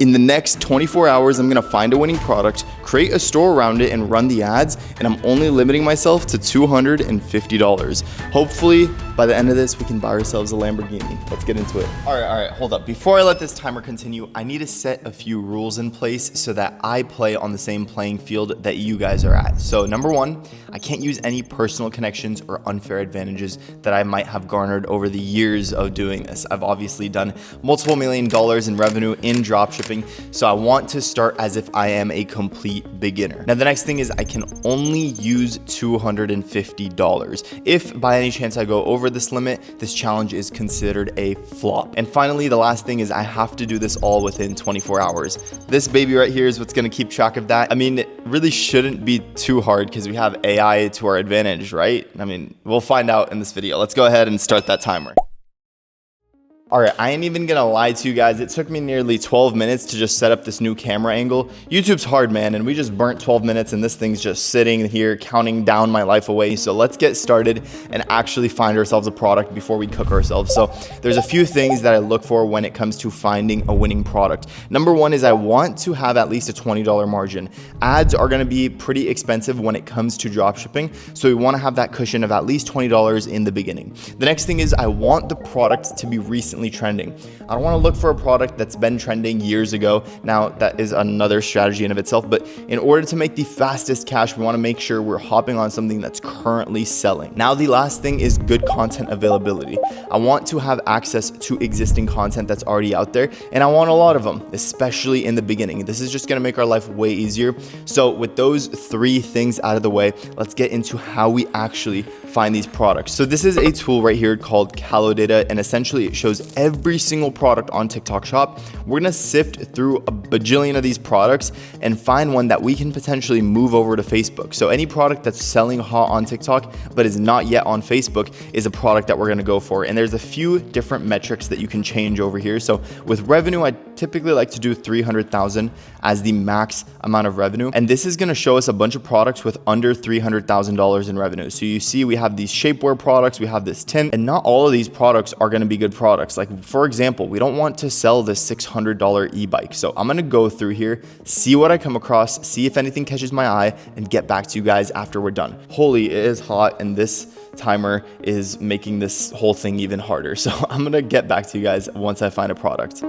In the next 24 hours, I'm gonna find a winning product, create a store around it, and run the ads, and I'm only limiting myself to $250. Hopefully, by the end of this, we can buy ourselves a Lamborghini. Let's get into it. All right, hold up. Before I let this timer continue, I need to set a few rules in place so that I play on the same playing field that you guys are at. So number one, I can't use any personal connections or unfair advantages that I might have garnered over the years of doing this. I've obviously done multiple $1 million in revenue in dropshipping, so I want to start as if I am a complete beginner. Now, the next thing is I can only use $250. If by any chance I go over this limit, this challenge is considered a flop. And finally, the last thing is I have to do this all within 24 hours. This baby right here is what's gonna keep track of that. I mean, it really shouldn't be too hard because we have AI to our advantage, right? I mean, we'll find out in this video. Let's go ahead and start that timer. All right, I ain't even gonna lie to you guys. It took me nearly 12 minutes to just set up this new camera angle. YouTube's hard, man, and we just burnt 12 minutes and this thing's just sitting here counting down my life away. So let's get started and actually find ourselves a product before we cook ourselves. So there's a few things that I look for when it comes to finding a winning product. Number one is I want to have at least a $20 margin. Ads are gonna be pretty expensive when it comes to dropshipping, so we wanna have that cushion of at least $20 in the beginning. The next thing is I want the product to be recently trending. I don't want to look for a product that's been trending years ago. Now, that is another strategy in of itself, but in order to make the fastest cash, we want to make sure we're hopping on something that's currently selling. Now, the last thing is good content availability. I want to have access to existing content that's already out there, and I want a lot of them, especially in the beginning. This is just going to make our life way easier. So with those three things out of the way, let's get into how we actually find these products. So this is a tool right here called Calo Data, and essentially it shows every single product on TikTok Shop. We're gonna sift through a bajillion of these products and find one that we can potentially move over to Facebook. So any product that's selling hot on TikTok but is not yet on Facebook is a product that we're gonna go for. And there's a few different metrics that you can change over here. So with revenue, I typically like to do 300,000 as the max amount of revenue. And this is gonna show us a bunch of products with under $300,000 in revenue. So you see we have these shapewear products, we have this tint, and not all of these products are gonna be good products. Like for example, we don't want to sell this $600 e-bike. So I'm gonna go through here, see what I come across, see if anything catches my eye, and get back to you guys after we're done. Holy, it is hot, and this timer is making this whole thing even harder. So I'm gonna get back to you guys once I find a product.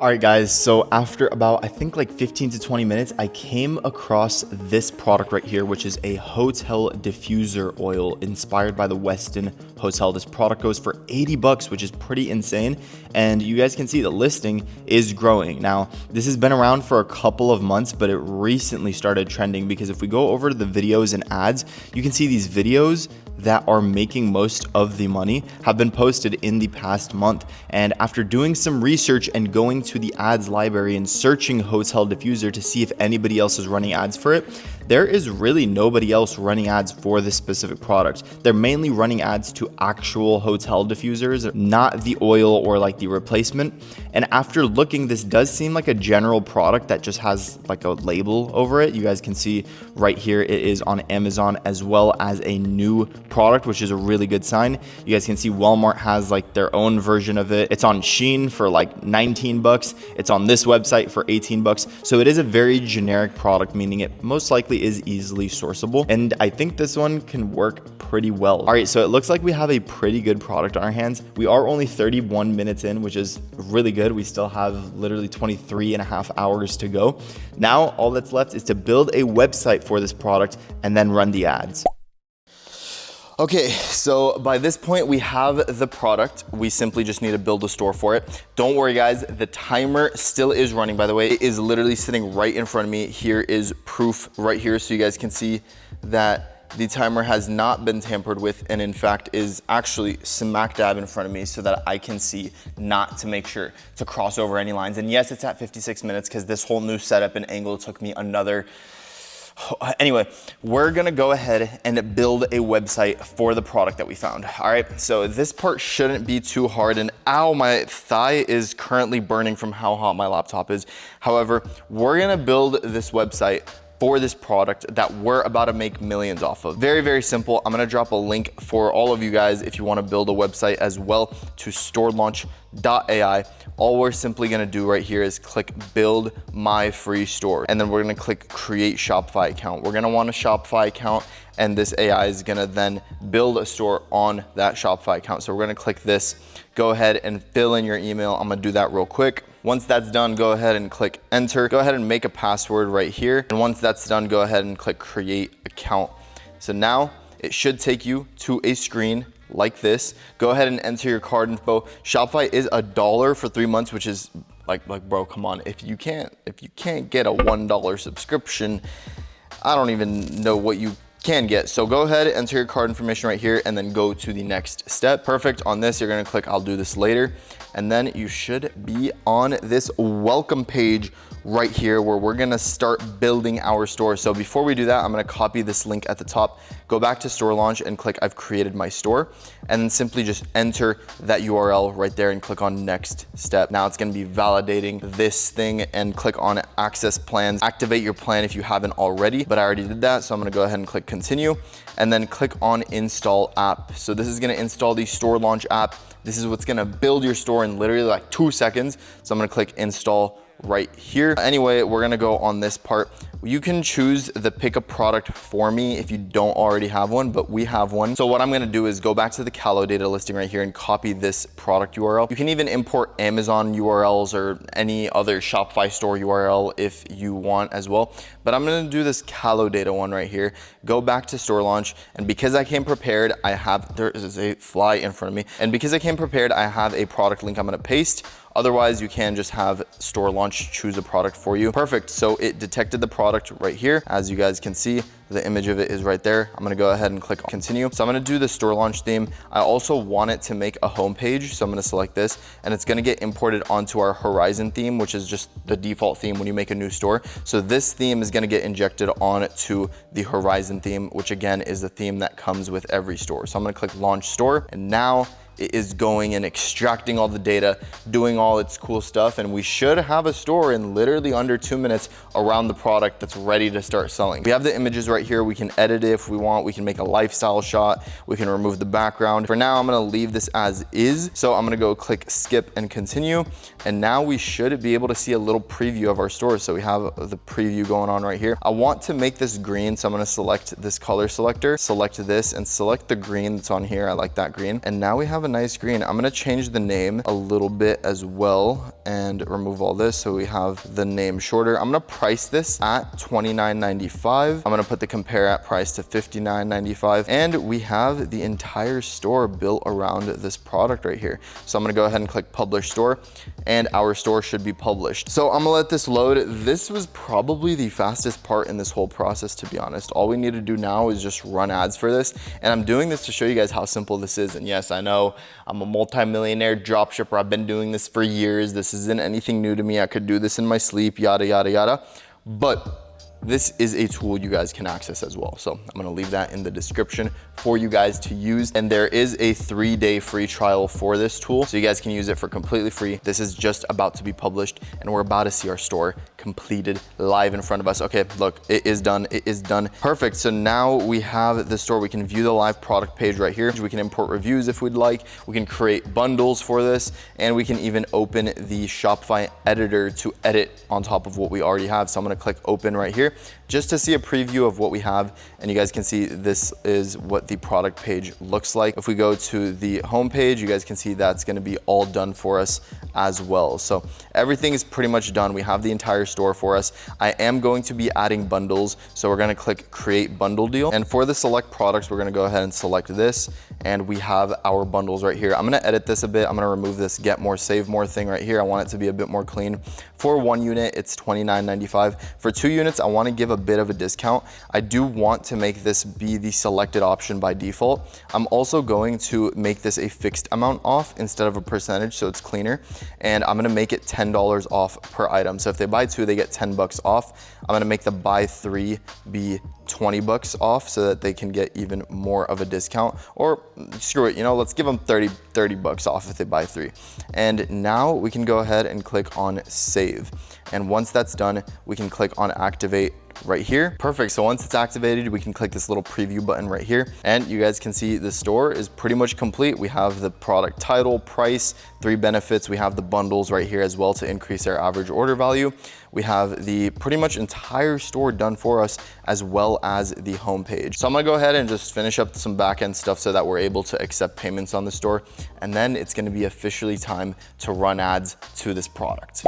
All right, guys, so after about, I think like 15 to 20 minutes, I came across this product right here, which is a hotel diffuser oil inspired by the Westin Hotel. This product goes for 80 bucks, which is pretty insane. And you guys can see the listing is growing. Now, this has been around for a couple of months, but it recently started trending because if we go over to the videos and ads, you can see these videos that are making most of the money have been posted in the past month. And after doing some research and going to the ads library and searching hotel diffuser to see if anybody else is running ads for it, there is really nobody else running ads for this specific product. They're mainly running ads to actual hotel diffusers, not the oil or like the replacement. And after looking, this does seem like a general product that just has like a label over it. You guys can see right here, it is on Amazon as well as a new product, which is a really good sign. You guys can see Walmart has like their own version of it. It's on Shein for like 19 bucks. It's on this website for 18 bucks. So it is a very generic product, meaning it most likely is easily sourceable. And I think this one can work pretty well. All right, so it looks like we have a pretty good product on our hands. We are only 31 minutes in, which is really good. We still have literally 23 and a half hours to go. Now, all that's left is to build a website for this product and then run the ads. Okay, so by this point we have the product. We simply just need to build a store for it. Don't worry guys, the timer still is running, by the way. It is literally sitting right in front of me. Here is proof right here so you guys can see that the timer has not been tampered with and in fact is actually smack dab in front of me so that I can see not to make sure to cross over any lines. And yes, it's at 56 minutes because this whole new setup and angle took me another. Anyway, we're gonna go ahead and build a website for the product that we found. All right, so this part shouldn't be too hard, and ow, my thigh is currently burning from how hot my laptop is. However, we're gonna build this website for this product that we're about to make millions off of. Very, very simple. I'm gonna drop a link for all of you guys if you wanna build a website as well to storelaunch.ai. All we're simply gonna do right here is click build my free store. And then we're gonna click create Shopify account. We're gonna want a Shopify account, and this AI is gonna then build a store on that Shopify account. So we're gonna click this, go ahead and fill in your email. I'm gonna do that real quick. Once that's done, go ahead and click enter. Go ahead and make a password right here. And once that's done, go ahead and click create account. So now it should take you to a screen like this. Go ahead and enter your card info. Shopify is $1 for 3 months, which is like bro, come on. If you can't get a $1 subscription, I don't even know what you can get. So go ahead, enter your card information right here, and then go to the next step. Perfect. On this, you're gonna click I'll do this later, and then you should be on this welcome page right here where we're gonna start building our store. So before we do that, I'm gonna copy this link at the top, go back to Store Launch and click I've created my store, and then simply just enter that URL right there and click on next step. Now it's gonna be validating this thing, and click on access plans. Activate your plan if you haven't already, but I already did that. So I'm gonna go ahead and click continue, and then click on install app. So this is gonna install the Store Launch app. This is what's gonna build your store in literally like 2 seconds. So I'm gonna click install right here. Anyway, we're gonna go on this part. You can choose the pick a product for me if you don't already have one, but we have one. So what I'm gonna do is go back to the Callow data listing right here and copy this product URL. You can even import Amazon URLs or any other Shopify store URL if you want as well. But I'm gonna do this Callow data one right here. Go back to Store Launch, and because I came prepared, there is a fly in front of me. And because I came prepared, I have a product link I'm gonna paste. Otherwise, you can just have Store Launch choose a product for you. Perfect. So it detected the product right here. As you guys can see, the image of it is right there. I'm gonna go ahead and click continue. So I'm gonna do the Store Launch theme. I also want it to make a home page. So I'm gonna select this, and it's gonna get imported onto our Horizon theme, which is just the default theme when you make a new store. So this theme is gonna get injected onto the Horizon theme, which again is the theme that comes with every store. So I'm gonna click launch store, and now it is going and extracting all the data, doing all its cool stuff, and we should have a store in literally under 2 minutes around the product that's ready to start selling. We have the images right here. We can edit it if we want. We can make a lifestyle shot. We can remove the background. For now, I'm gonna leave this as is. So I'm gonna go click skip and continue. And now we should be able to see a little preview of our store. So we have the preview going on right here. I want to make this green, so I'm gonna select this color selector, select this, and select the green that's on here. I like that green. And now we have a nice green. I'm gonna change the name a little bit as well and remove all this so we have the name shorter. I'm gonna price this at $29.95. I'm gonna put the compare at price to $59.95, and we have the entire store built around this product right here. So I'm gonna go ahead and click publish store, and our store should be published. So I'm gonna let this load. This was probably the fastest part in this whole process, to be honest. All we need to do now is just run ads for this, and I'm doing this to show you guys how simple this is. And yes, I know I'm a multi-millionaire dropshipper. I've been doing this for years. This isn't anything new to me. I could do this in my sleep, yada, yada, yada. But this is a tool you guys can access as well. So I'm gonna leave that in the description for you guys to use. And there is a 3-day free trial for this tool, so you guys can use it for completely free. This is just about to be published, and we're about to see our store completed live in front of us. Okay, look, it is done. It is done. Perfect. So now we have the store. We can view the live product page right here. We can import reviews if we'd like. We can create bundles for this, and we can even open the Shopify editor to edit on top of what we already have. So I'm gonna click open right here just to see a preview of what we have, and you guys can see this is what the product page looks like. If we go to the home page, you guys can see that's gonna be all done for us as well. So everything is pretty much done. We have the entire store for us. I am going to be adding bundles, so we're gonna click create bundle deal, and for the select products, we're gonna go ahead and select this, and we have our bundles right here. I'm gonna edit this a bit. I'm gonna remove this get more, save more thing right here. I want it to be a bit more clean. For 1 unit, it's $29.95. For 2 units, I wanna give a bit of a discount. I do want to make this be the selected option by default. I'm also going to make this a fixed amount off instead of a percentage, so it's cleaner. And I'm gonna make it $10 off per item. So if they buy 2, they get $10 off. I'm gonna make the buy 3 be $20 off so that they can get even more of a discount. Or screw it, let's give them $30 off if they buy 3. And now we can go ahead and click on save. And once that's done, we can click on activate right here. Perfect. So once it's activated, we can click this little preview button right here, and you guys can see the store is pretty much complete. We have the product title, price, 3 benefits. We have the bundles right here as well to increase our average order value. We have the pretty much entire store done for us, as well as the homepage. So I'm gonna go ahead and just finish up some back-end stuff so that we're able to accept payments on the store. And then it's gonna be officially time to run ads to this product.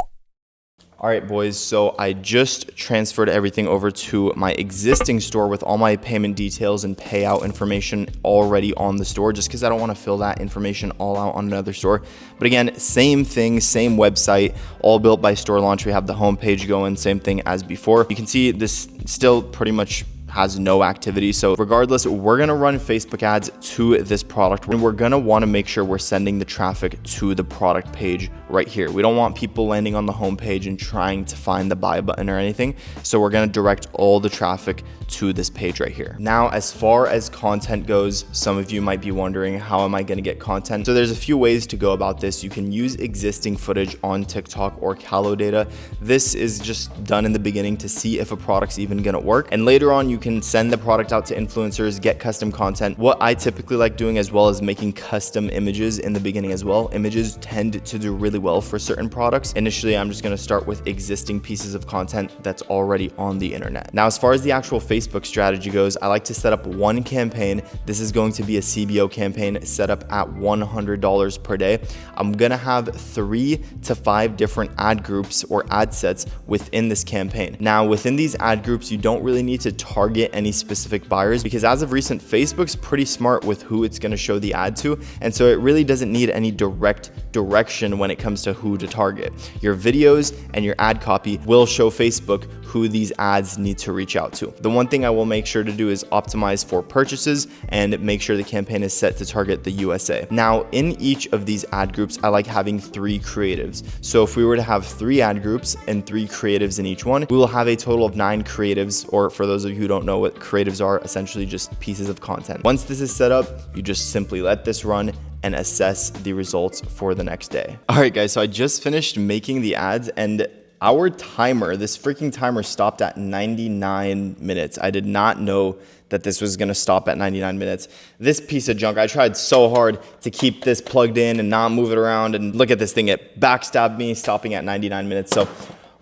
All right, boys, so I just transferred everything over to my existing store with all my payment details and payout information already on the store, just because I don't want to fill that information all out on another store. But again, same thing, same website, all built by Store Launch. We have the homepage going, same thing as before. You can see this still pretty much has no activity. So regardless, we're gonna run Facebook ads to this product, and we're gonna wanna make sure we're sending the traffic to the product page right here. We don't want people landing on the home page and trying to find the buy button or anything. So we're gonna direct all the traffic to this page right here. Now, as far as content goes, some of you might be wondering, how am I gonna get content? So there's a few ways to go about this. You can use existing footage on TikTok or Callow data. This is just done in the beginning to see if a product's even gonna work. And later on, you can send the product out to influencers, get custom content. What I typically like doing as well is making custom images in the beginning as well. Images tend to do really well for certain products. Initially, I'm just gonna start with existing pieces of content that's already on the internet. Now, as far as the actual Facebook strategy goes, I like to set up one campaign. This is going to be a CBO campaign set up at $100 per day. I'm gonna have 3 to 5 different ad groups or ad sets within this campaign. Now, within these ad groups, you don't really need to target any specific buyers, because as of recent, Facebook's pretty smart with who it's going to show the ad to, and so it really doesn't need any direct direction when it comes to who to target. Your videos and your ad copy will show Facebook who these ads need to reach out to. The one thing I will make sure to do is optimize for purchases and make sure the campaign is set to target the USA. Now, in each of these ad groups, I like having 3 creatives. So if we were to have 3 ad groups and 3 creatives in each one, we will have a total of 9 creatives, or for those of you who don't know what creatives are, essentially just pieces of content. Once this is set up, you just simply let this run and assess the results for the next day. All right, guys, so I just finished making the ads, and our timer, this freaking timer, stopped at 99 minutes. I did not know that this was gonna stop at 99 minutes. This piece of junk, I tried so hard to keep this plugged in and not move it around, and look at this thing, it backstabbed me, stopping at 99 minutes. So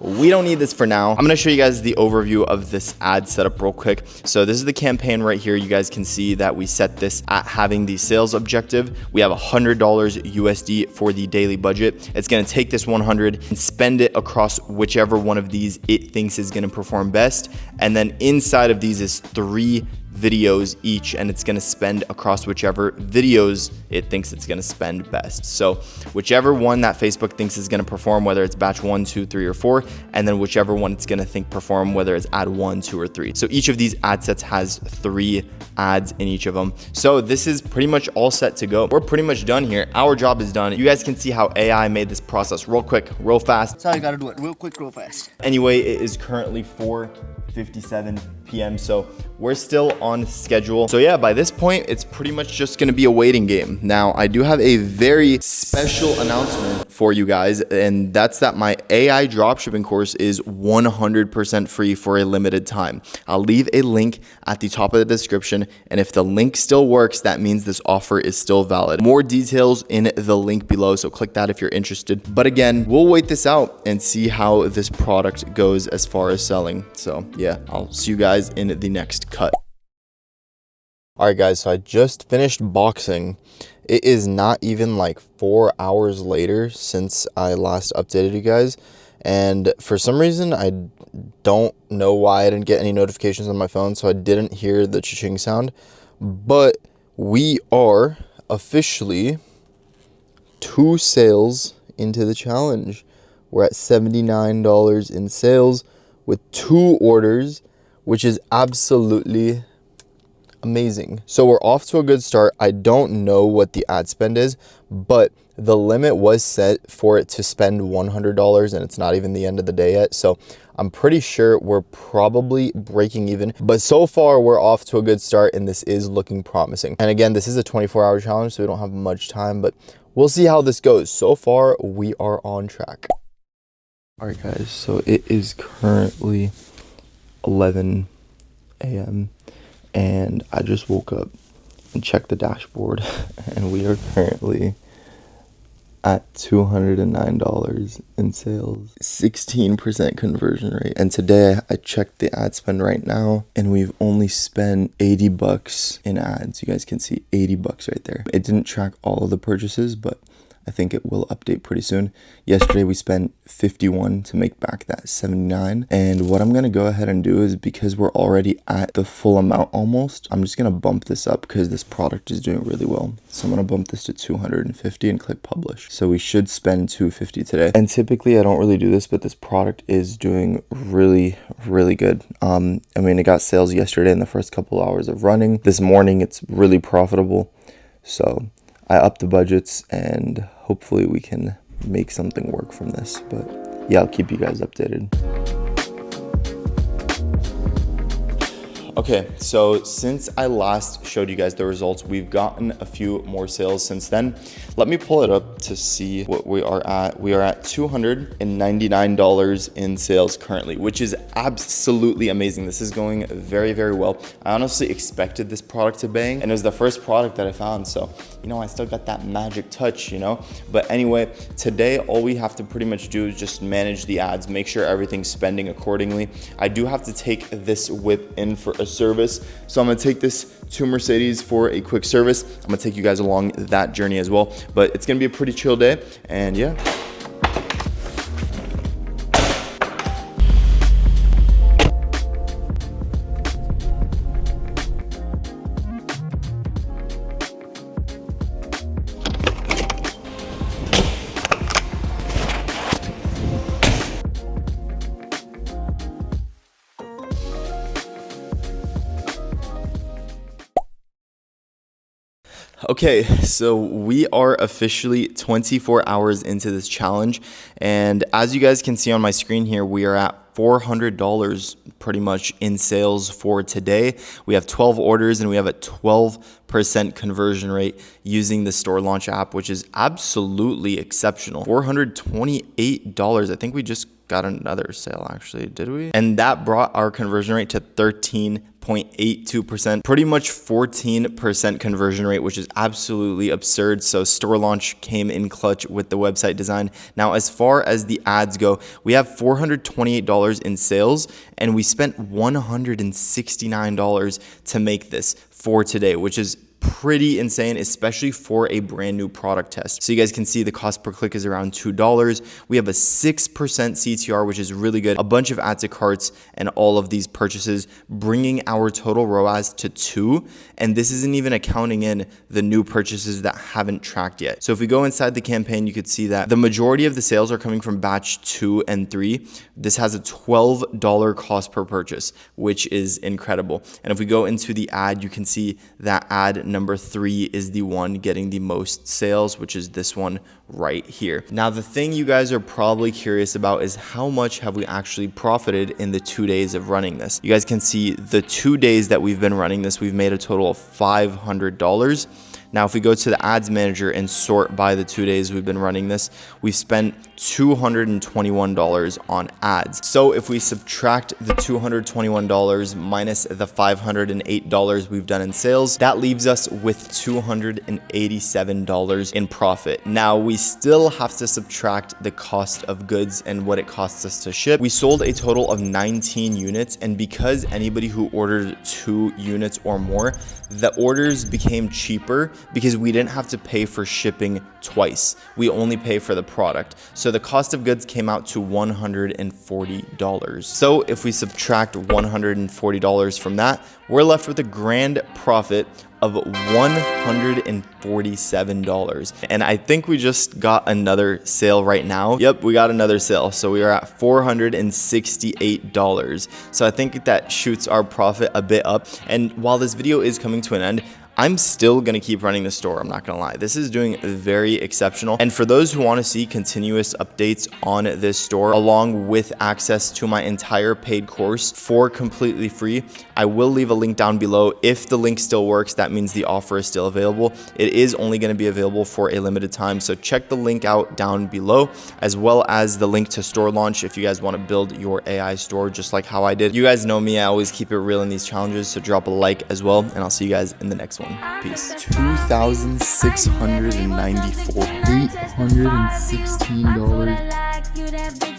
we don't need this for now. I'm gonna show you guys the overview of this ad setup real quick. So this is the campaign right here. You guys can see that we set this at having the sales objective. We have $100 USD for the daily budget. It's gonna take this 100 and spend it across whichever one of these it thinks is gonna perform best. And then inside of these is 3 videos each, and it's gonna spend across whichever videos it thinks it's gonna spend best. So whichever one that Facebook thinks is gonna perform, whether it's batch 1, 2, 3, or 4, and then whichever one it's gonna think perform, whether it's ad 1, 2, or 3. So each of these ad sets has 3 ads in each of them. So this is pretty much all set to go. We're pretty much done here. Our job is done. You guys can see how AI made this process real quick, real fast. So you gotta do it real quick, real fast. Anyway, it is currently 4:57 p.m. So we're still on schedule. So yeah, by this point, it's pretty much just gonna be a waiting game. Now, I do have a very special announcement for you guys, and that's that my AI dropshipping course is 100% free for a limited time. I'll leave a link at the top of the description, and if the link still works, that means this offer is still valid. More details in the link below, so click that if you're interested. But again, we'll wait this out and see how this product goes as far as selling. So yeah, I'll see you guys in the next cut. All right, guys, so I just finished boxing. It is not even like 4 hours later since I last updated you guys, and for some reason I don't know why I didn't get any notifications on my phone, so I didn't hear the cha-ching sound. But we are officially 2 sales into the challenge. We're at $79 in sales with 2 orders, which is absolutely amazing. So we're off to a good start. I don't know what the ad spend is, but the limit was set for it to spend $100, and it's not even the end of the day yet. So I'm pretty sure we're probably breaking even, but so far we're off to a good start, and this is looking promising. And again, this is a 24-hour challenge, so we don't have much time, but we'll see how this goes. So far, we are on track. All right, guys, so it is currently 11 a.m. and I just woke up and checked the dashboard and we are currently at $209 in sales, 16% conversion rate. And today I checked the ad spend right now and we've only spent $80 in ads. You guys can see $80 right there. It didn't track all of the purchases, but I think it will update pretty soon. Yesterday we spent 51 to make back that 79. And what I'm gonna go ahead and do is, because we're already at the full amount almost, I'm just gonna bump this up because this product is doing really well. So I'm gonna bump this to 250 and click publish. So we should spend 250 today. And typically I don't really do this, but this product is doing really, really good. I mean, it got sales yesterday in the first couple hours of running. This morning it's really profitable. So I upped the budgets and hopefully we can make something work from this. But yeah, I'll keep you guys updated. Okay, so since I last showed you guys the results, we've gotten a few more sales since then. Let me pull it up to see what we are at. We are at $299 in sales currently, which is absolutely amazing. This is going very, very well. I honestly expected this product to bang, and it was the first product that I found. So, you know, I still got that magic touch, you know? But anyway, today, all we have to pretty much do is just manage the ads, make sure everything's spending accordingly. I do have to take this whip in for a service. So I'm gonna take this to Mercedes for a quick service. I'm gonna take you guys along that journey as well, but it's gonna be a pretty chill day, and yeah. Okay, so we are officially 24 hours into this challenge, and as you guys can see on my screen here, we are at $400 pretty much in sales for today. We have 12 orders and we have a 12% conversion rate using the store launch app, which is absolutely exceptional. $428. I think we just got another sale actually, did we? And that brought our conversion rate to 13.82%, pretty much 14% conversion rate, which is absolutely absurd. So store launch came in clutch with the website design. Now, as far as the ads go, we have $428 in sales and we spent $169 to make this for today, which is pretty insane, especially for a brand new product test. So you guys can see the cost per click is around $2. We have a 6% CTR, which is really good. A bunch of add to carts and all of these purchases, bringing our total ROAS to 2. And this isn't even accounting in the new purchases that haven't tracked yet. So if we go inside the campaign, you could see that the majority of the sales are coming from batch 2 and 3. This has a $12 cost per purchase, which is incredible. And if we go into the ad, you can see that ad number 3 is the one getting the most sales, which is this one right here. Now, the thing you guys are probably curious about is how much have we actually profited in the 2 days of running this? You guys can see the 2 days that we've been running this, we've made a total of $500. Now, if we go to the ads manager and sort by the 2 days we've been running this, we've spent $221 on ads. So if we subtract the $221 minus the $508 we've done in sales, that leaves us with $287 in profit. Now, we still have to subtract the cost of goods and what it costs us to ship. We sold a total of 19 units, and because anybody who ordered 2 units or more, the orders became cheaper because we didn't have to pay for shipping twice. We only pay for the product. So the cost of goods came out to $140. So if we subtract $140 from that, we're left with a grand profit of $147. And I think we just got another sale right now. Yep, we got another sale. So we are at $468. So I think that shoots our profit a bit up. And while this video is coming to an end, I'm still gonna keep running the store. I'm not gonna lie. This is doing very exceptional. And for those who wanna see continuous updates on this store, along with access to my entire paid course for completely free, I will leave a link down below. If the link still works, that means the offer is still available. It is only gonna be available for a limited time. So check the link out down below, as well as the link to store launch if you guys wanna build your AI store just like how I did. You guys know me, I always keep it real in these challenges, so drop a like as well, and I'll see you guys in the next one. Peace. 2,694. $816.